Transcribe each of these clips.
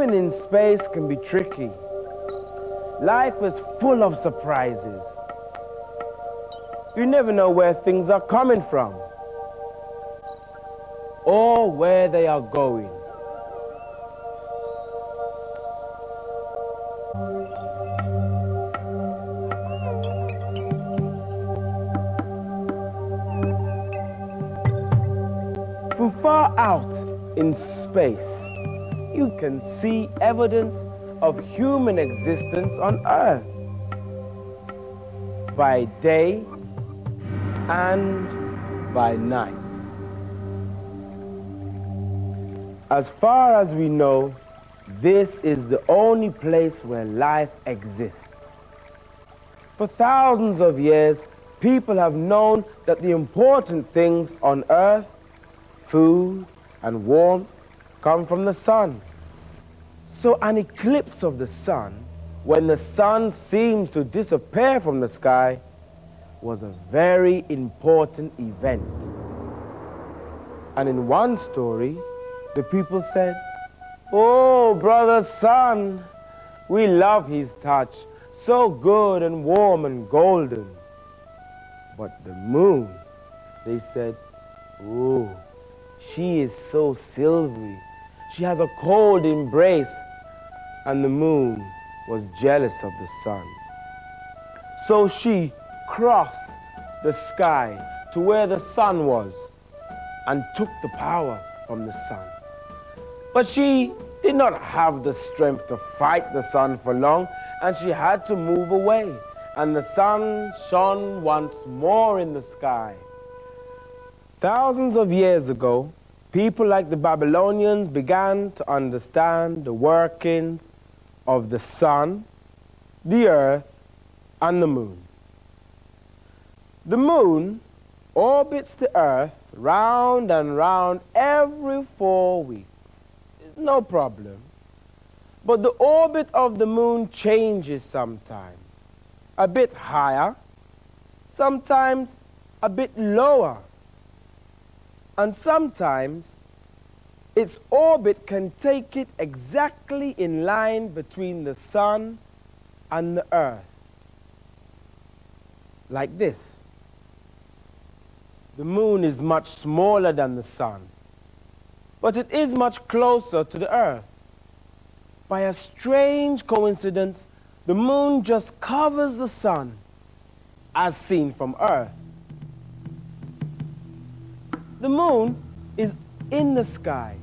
Living in space can be tricky. Life is full of surprises. You never know where things are coming from or where they are going. From far out in space, you can see evidence of human existence on Earth by day and by night. As far as we know, this is the only place where life exists. For thousands of years, people have known that the important things on Earth, food and warmth, come from the sun. So an eclipse of the sun, when the sun seems to disappear from the sky, was a very important event. And in one story, the people said, "Oh, brother sun, we love his touch, so good and warm and golden." But the moon, they said, "Oh, she is so silvery. She has a cold embrace." And the moon was jealous of the sun. So she crossed the sky to where the sun was and took the power from the sun. But she did not have the strength to fight the sun for long, and she had to move away. And the sun shone once more in the sky. Thousands of years ago, people like the Babylonians began to understand the workings of the sun, the earth, and the moon. The moon orbits the earth round and round every 4 weeks. It's no problem. But the orbit of the moon changes sometimes. A bit higher, sometimes a bit lower. And sometimes its orbit can take it exactly in line between the sun and the earth. Like this. The moon is much smaller than the sun, but it is much closer to the earth. By a strange coincidence, the moon just covers the sun as seen from earth. The moon is in the sky,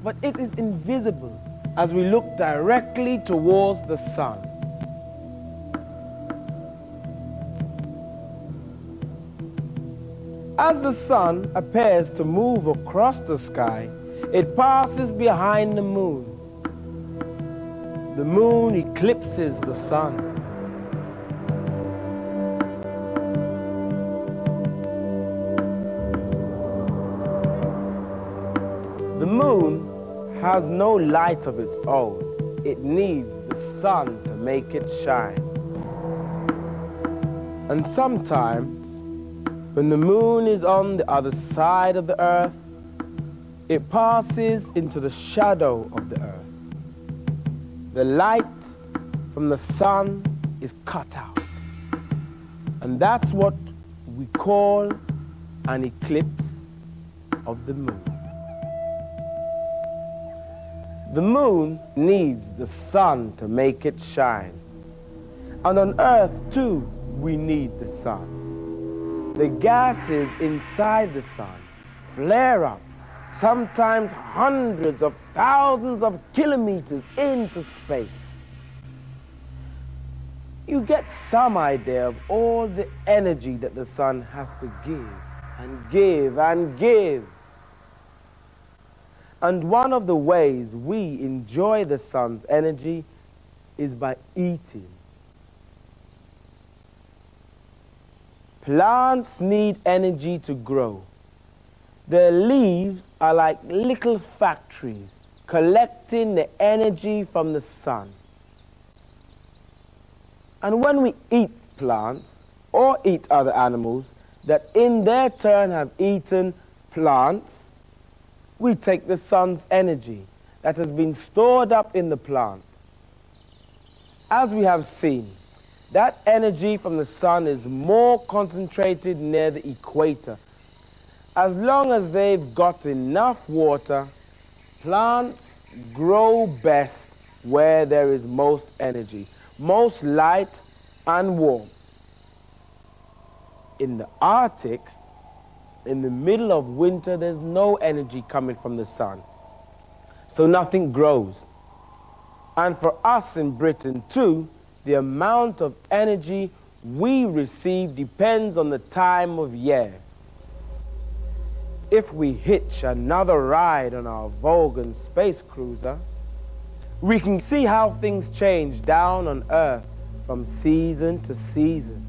but it is invisible as we look directly towards the sun. As the sun appears to move across the sky, it passes behind the moon. The moon eclipses the sun. The moon has no light of its own. It needs the sun to make it shine. And sometimes, when the moon is on the other side of the earth, it passes into the shadow of the earth. The light from the sun is cut out. And that's what we call an eclipse of the moon. The moon needs the sun to make it shine. And on earth too, we need the sun. The gases inside the sun flare up, sometimes hundreds of thousands of kilometers into space. You get some idea of all the energy that the sun has to give and give and give. And one of the ways we enjoy the sun's energy is by eating. Plants need energy to grow. Their leaves are like little factories collecting the energy from the sun. And when we eat plants or eat other animals that in their turn have eaten plants, we take the sun's energy that has been stored up in the plant. As we have seen, that energy from the sun is more concentrated near the equator. As long as they've got enough water, plants grow best where there is most energy, most light and warmth. In the Arctic, in the middle of winter, there's no energy coming from the sun, so nothing grows. And for us in Britain too, the amount of energy we receive depends on the time of year. If we hitch another ride on our Vulcan space cruiser, we can see how things change down on Earth from season to season.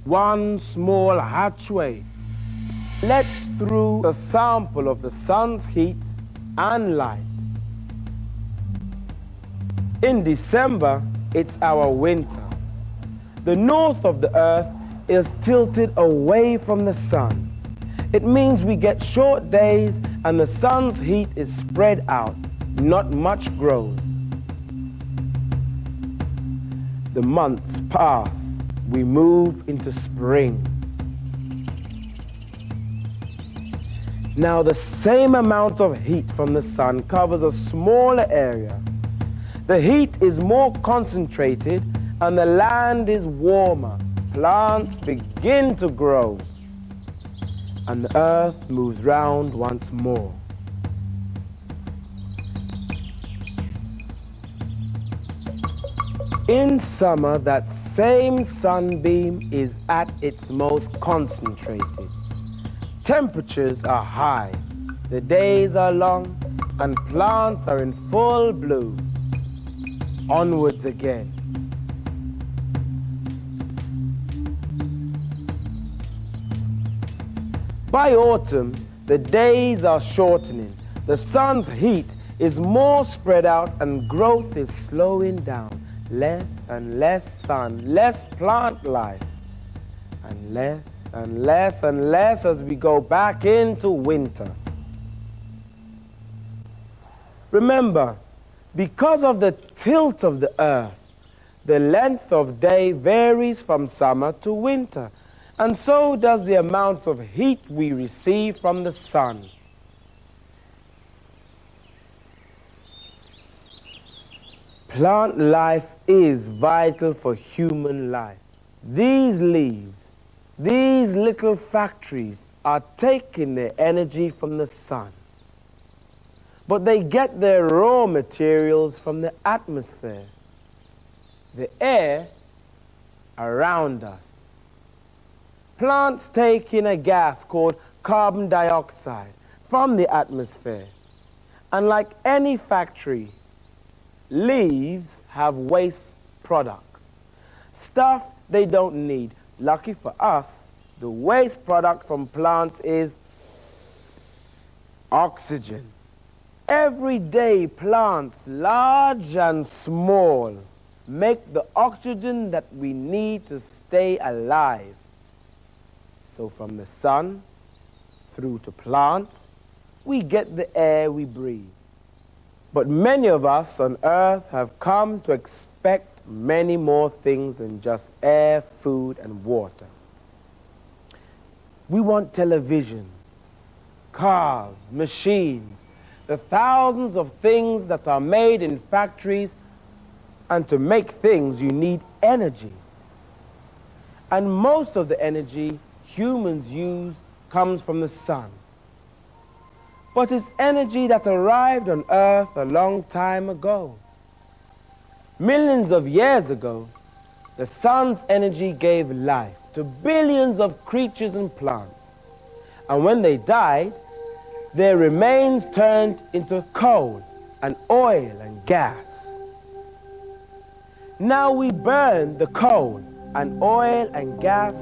One small hatchway lets through a sample of the sun's heat and light. In December, it's our winter. The north of the Earth is tilted away from the sun. It means we get short days and the sun's heat is spread out. Not much grows. The months pass. We move into spring. Now the same amount of heat from the sun covers a smaller area. The heat is more concentrated and the land is warmer. Plants begin to grow and the earth moves round once more. In summer, that same sunbeam is at its most concentrated. Temperatures are high, the days are long, and plants are in full bloom. Onwards again. By autumn, the days are shortening. The sun's heat is more spread out and growth is slowing down. Less and less sun, less plant life, and less and less and less as we go back into winter. Remember, because of the tilt of the earth, the length of day varies from summer to winter, and so does the amount of heat we receive from the sun. Plant life is vital for human life. These leaves, these little factories are taking their energy from the sun. But they get their raw materials from the atmosphere, the air around us. Plants take in a gas called carbon dioxide from the atmosphere. And like any factory, leaves have waste products, stuff they don't need. Lucky for us, the waste product from plants is oxygen. Every day, plants, large and small, make the oxygen that we need to stay alive. So from the sun through to plants, we get the air we breathe. But many of us on earth have come to expect many more things than just air, food, and water. We want television, cars, machines, the thousands of things that are made in factories, and to make things you need energy. And most of the energy humans use comes from the sun. But it's energy that arrived on Earth a long time ago. Millions of years ago, the sun's energy gave life to billions of creatures and plants. And when they died, their remains turned into coal and oil and gas. Now we burn the coal and oil and gas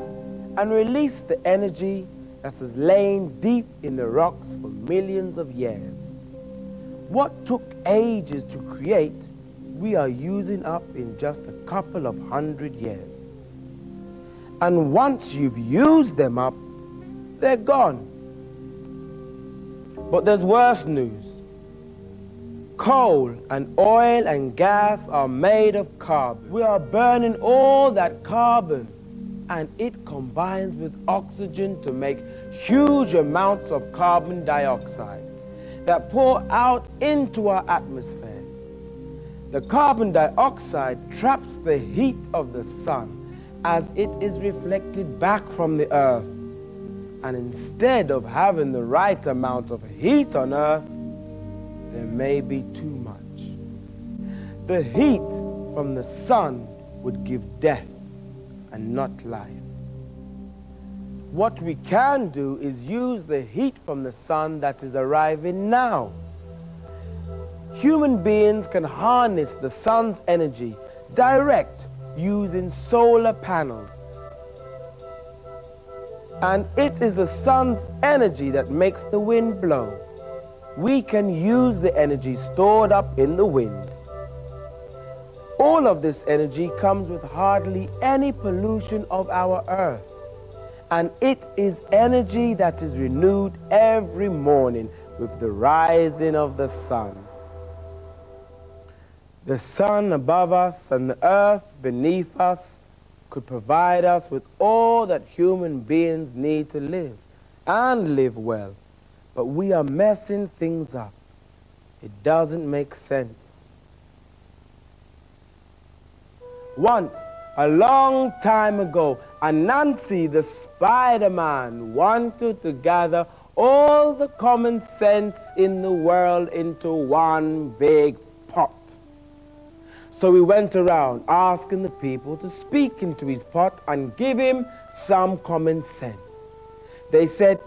and release the energy that has lain deep in the rocks for millions of years. What took ages to create, we are using up in just a couple of 100 years. And once you've used them up, they're gone. But there's worse news. Coal and oil and gas are made of carbon. We are burning all that carbon, and it combines with oxygen to make huge amounts of carbon dioxide that pour out into our atmosphere. The carbon dioxide traps the heat of the sun as it is reflected back from the earth. And instead of having the right amount of heat on earth, there may be too much. The heat from the sun would give death and not life. What we can do is use the heat from the sun that is arriving now. Human beings can harness the sun's energy direct using solar panels. And it is the sun's energy that makes the wind blow. We can use the energy stored up in the wind. All of this energy comes with hardly any pollution of our earth. And it is energy that is renewed every morning with the rising of the sun. The sun above us and the earth beneath us could provide us with all that human beings need to live and live well. But we are messing things up. It doesn't make sense. Once, a long time ago, Anansi the Spider-Man wanted to gather all the common sense in the world into one big pot. So he went around asking the people to speak into his pot and give him some common sense. They said,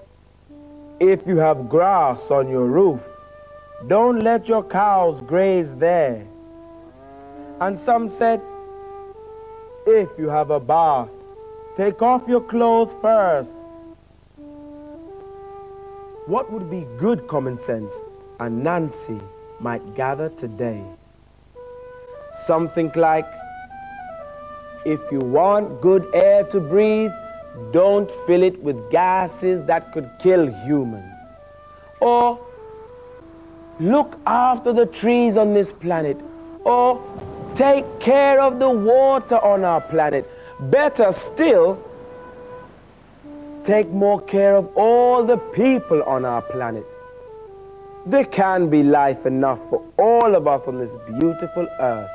if you have grass on your roof, don't let your cows graze there. And some said, if you have a bath, take off your clothes first. What would be good common sense Anansi might gather today? Something like, if you want good air to breathe, don't fill it with gases that could kill humans. Or, look after the trees on this planet. Or, take care of the water on our planet. Better still, take more care of all the people on our planet. There can be life enough for all of us on this beautiful earth,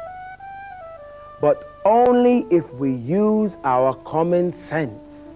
but only if we use our common sense.